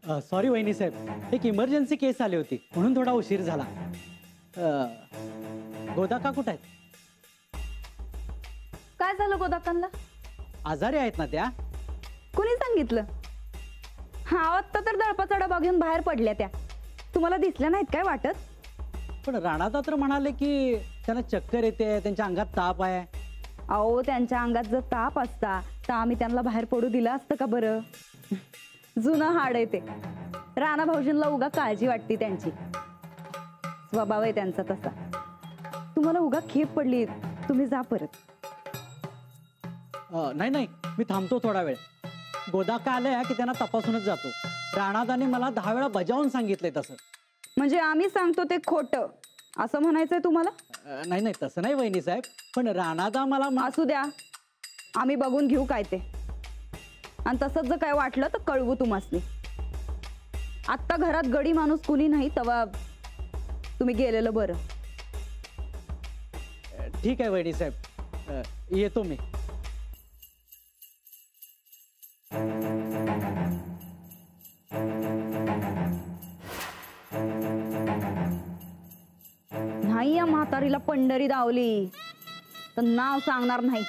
Sorry वहिनी साहेब, एक emergency केस आली होती म्हणून थोडा उशीर झाला. गोदाका कुठे आहेत? काय झालं गोदाकांना? आजारी आहेत ना त्या? कुणी सांगितलं? हा आत्ता तर दळपाचा डबा घेऊन बाहेर पडल्या त्या. तुम्हाला दिसल्या नाहीत काय वाटत? पण राणादा तर म्हणाले की त्यांना चक्कर येते, त्यांच्या अंगात ताप आहे. अहो त्यांच्या अंगात जर ताप असता तर आम्ही त्यांना बाहेर पडू दिलं असतं का बरं? जुनं हाड आहे ते. राणा भाऊजींना उगा काळजी वाटते त्यांची. स्वभाव आहे त्यांचा तसा. तुम्हाला उगा खेप पडली, तुम्ही जा परत. नाही नाही, मी थांबतो थोडा वेळ. गोदाका आलंय की त्यांना तपासूनच जातो. राणादाने मला 10 वेळा बजावून सांगितलंय तसं. म्हणजे आम्ही सांगतो ते खोटं असं म्हणायचंय तुम्हाला? नाही नाही, तसं नाही वहिनी साहेब, पण राणादा मला असू द्या, आम्ही बघून घेऊ काय ते. आणि तसंच जर काय वाटलं तर कळवू तुम्हासनी. आत्ता घरात गडी माणूस कुणी नाही, तेव्हा तुम्ही गेलेलं बरं. ठीक आहे वहिनी साहेब, येतो मी. नाही या म्हातारीला पंढरी दावली तर नाव सांगणार नाही.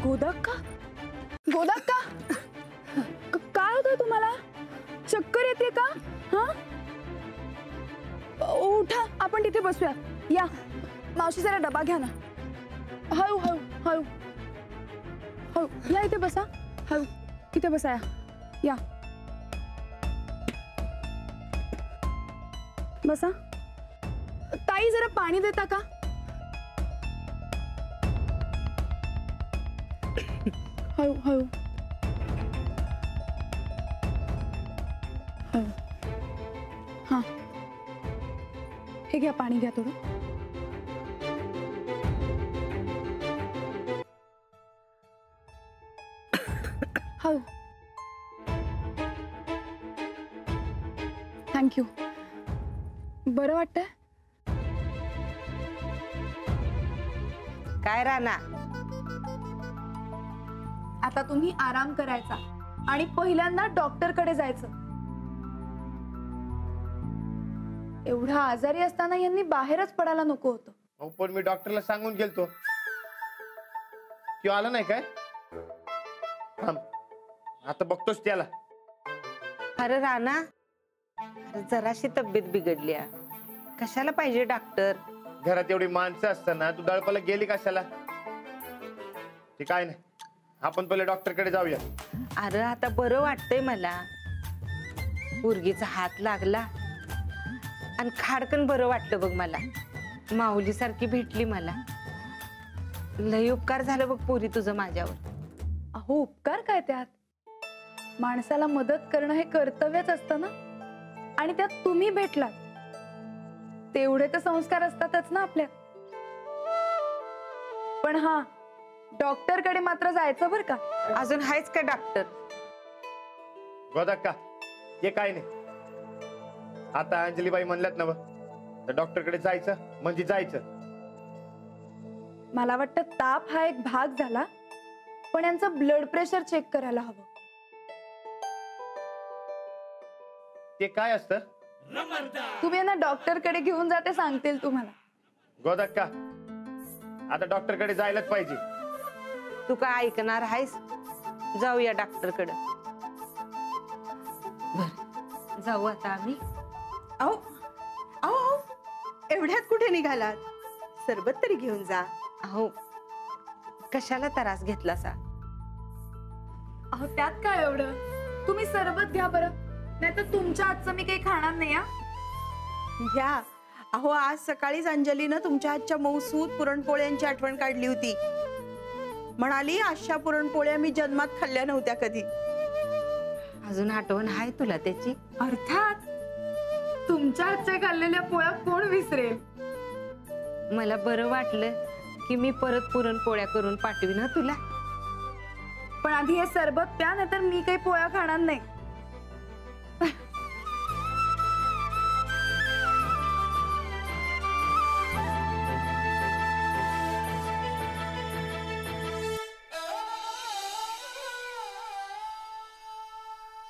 गोदाका, गोदाका, काय होतंय तुम्हाला? चक्कर येते का? हा, उठा, आपण तिथे बसूया. या मावशी, जरा डबा घ्या ना. हळू हळू हळू हळू या, इथे बसा. हळू इथे बसा. या बसा. ताई जरा पाणी देता का? हळू हळू हळू. हा, हे घ्या, पाणी घ्या थोडं. हळू. थँक्यू. बरं वाटतंय? काय राणा, आता तुम्ही आराम करायचा आणि पहिल्यांदा डॉक्टरकडे जायचं. एवढा आजारी असताना यांनी बाहेरच पडायला नको होतं. अहो पण मी डॉक्टरला सांगून गेलतो, किंवा आला नाही काय? आता बघतोच त्याला. अरे राणा, जराशी तब्येत बिघडली. कशाला पाहिजे डॉक्टर? घरात एवढी माणसं असताना तू दळपाला गेली कशाला? ते काय नाही, आपण पहिले डॉक्टरकडे जाऊया. अरे आता बरं वाटतंय मला. पोरगीचा हात लागला आणि खाडकन बरं वाटलं बघ मला. माऊली सारखी भेटली मला. लय उपकार झालं बघ पोरी तुझं माझ्यावर. अहो उपकार काय त्यात? माणसाला मदत करणं हे कर्तव्यच असतं ना. आणि त्यात तुम्ही भेटलात, तेवढे तर संस्कार असतातच ना आपल्यात. पण हा, डॉक्टरकडे मात्र जायचं बरं का. अजून आहेच का डॉक्टर? गोदाका, हे काय नाही. आता अंजलीबाई म्हणल्यात ना तर डॉक्टरकडे जायचं म्हणजे जायचं. मला वाटतं ताप हा एक भाग झाला, पण यांचं ब्लड प्रेशर चेक करायला हवं. ते काय असतं? तुम्ही यांना डॉक्टरकडे घेऊन जाते सांगतील तुम्हाला. गोदाका, आता डॉक्टरकडे जायलाच पाहिजे. तू का ऐकणार आहेस? जाऊया डॉक्टरकडे. बर जाऊ आता आम्ही. अहो अहो अहो, एवढ्यात कुठे निघालात? सरबत तरी घेऊन जा. अहो कशाला त्रास घेतला सा? अहो त्यात काय एवढं, तुम्ही सरबत घ्या बरं, नाहीतर तुमच्या हातचं मी काही खाणार नाही. घ्या. अहो आज सकाळीच अंजलीनं तुमच्या हातच्या मऊसूत पुरणपोळ्यांची आठवण काढली होती. म्हणाली अशा पुरणपोळ्या मी जन्मात खाल्ल्या नव्हत्या कधी. अजून आठवण आहे तुला त्याची? अर्थात तुमच्या हातच्या खाल्लेल्या पोळ्या कोण विसरेल. मला बरं वाटलं की मी परत पुरणपोळ्या करून पाठवीन हं तुला. पण आधी हे सरबत प्या, नाहीतर मी काही पोळ्या खाणार नाही.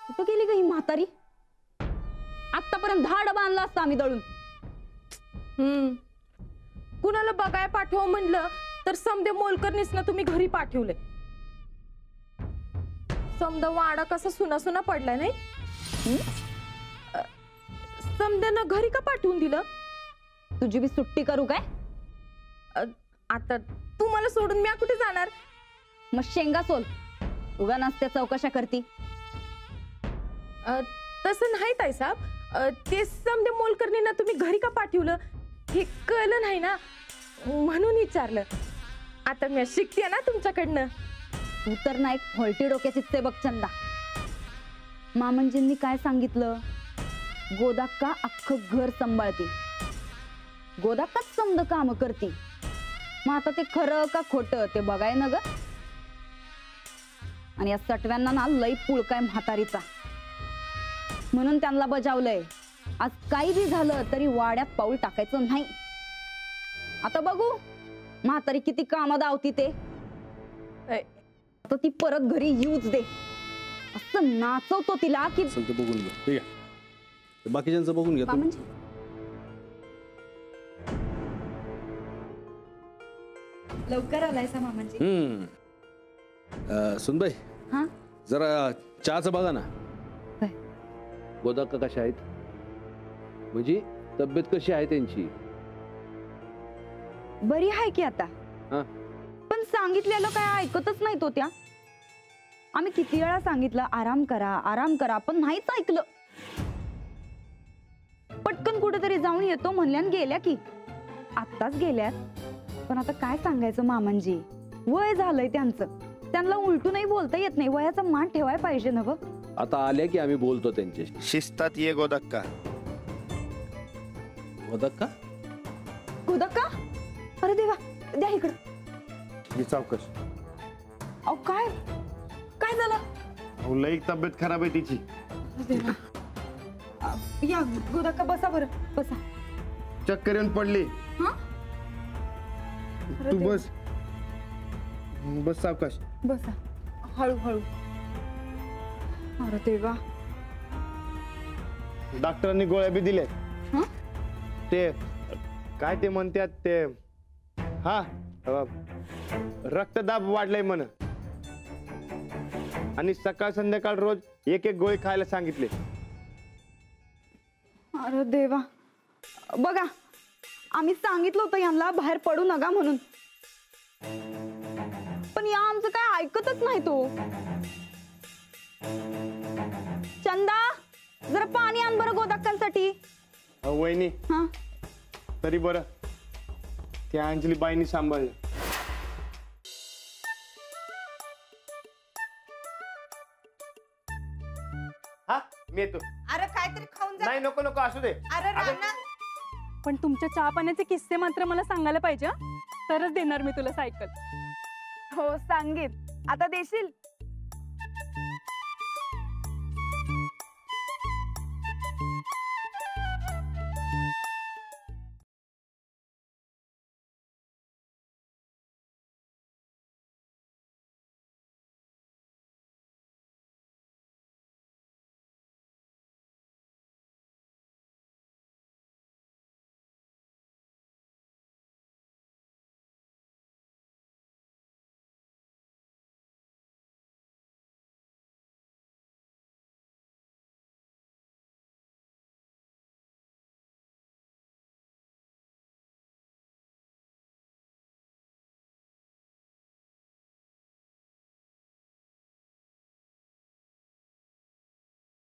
कुठं गेली ग ही म्हातारी? आतापर्यंत 10 डबा आणला असता आम्ही दळून. कुणाला बघाय पाठवा म्हणलं तर समदे मोलकरणीसना तुम्ही घरी पाठवले. समजा वाडा कसा सुना सुना पडलाय नाही. समद्यानं घरी का पाठवून दिलं? तुझी बी सुट्टी करू काय? आता तू मला सोडून मी कुठे जाणार? मग शेंगा सोल. उगा नसत्या चौकशा करती. तसं नाही ताई साहेब. ते समजा मोलकरणींना तुम्ही घरी का पाठवलं हे कळलं नाही ना, म्हणून विचारलं. आता मी शिकते ना तुमच्याकडनं. तू तर ना एक फॉल्टी डोक्याची ते बघ चंदा. मामंजींनी काय सांगितलं? गोदाक्का अख्खं घर सांभाळते, गोदाक्काच समद काम करते. मग आता ते खरं का खोटं ते बघाय ना ग. आणि या सटव्यांना ना लई पुळकाय म्हातारीचा, म्हणून त्यांना बजावलंय आज काही बी झालं तरी वाड्यात पाऊल टाकायचं नाही. आता बघू म्हातारी किती कामं दावती ते. आता ती परत घरी येऊच दे. असं नाचवतो तिला की असेल ते बघून घ्या. ठीक आहे, बाकीच्यांचं बघून घ्या तुम्ही. मामंजी लवकर आलायसा मामांजी. सुनबाई हा जरा चहाचं बघा ना. काय? गोदाक्का कशा आहेत, म्हणजे तब्येत कशी आहे त्यांची? बरी आहे की आता. हा? पण सांगितलेलं काय ऐकतच नाही तो त्या. आम्ही किती वेळा सांगितलं आराम करा आराम करा, पण नाहीच ऐकलं. पटकन कुठेतरी जाऊन येतो म्हणल्यान गेल्या की. आत्ताच गेल्यात. पण आता काय सांगायचं मामांजी, वय झालंय त्यांचं, त्यांना उलटूनही बोलता येत नाही. वयाचा मान ठेवाय पाहिजे ना ग. आता आल्या की आम्ही बोलतो त्यांच्याशी. शिस्तात ये गोदाक्का. गोदाक्का गोदाक्का, अरे देवा, द्या इकडं. ही चौकश. अहो काय काय झालं? अहो, लई तब्येत खराब आहे तिची. या गोदाक्का बसा बरं, बसा. चक्कर येऊन पडली. हा? तू बस बस सावकाश. बसा हळूहळू. अरे देवा. डॉक्टरांनी गोळ्या बी दिल्या. हं? ते काय ते म्हणतात ते, हा रक्तदाब वाढलाय म्हण, आणि सकाळ संध्याकाळ रोज एक गोळी खायला सांगितले. अरे देवा. बघा आम्ही सांगितलं होतं यांना बाहेर पडू नका म्हणून, पण या आमचं काय ऐकतच नाही तो. चंदा जरा पाणी आण बरं गोदाक्कांसाठी. वहिनी हा तरी बरं त्या अंजली बाईंनी सांभाळलं. हा मी येतो. अरे काहीतरी खाऊन जा. नाही नको नको असू दे. अरे अगं, राणा, पण तुमच्या चहा पाण्याचे किस्से मात्र मला सांगायला पाहिजे हं? तरच देणार मी तुला सायकल. हो सांगेन. आता देशील?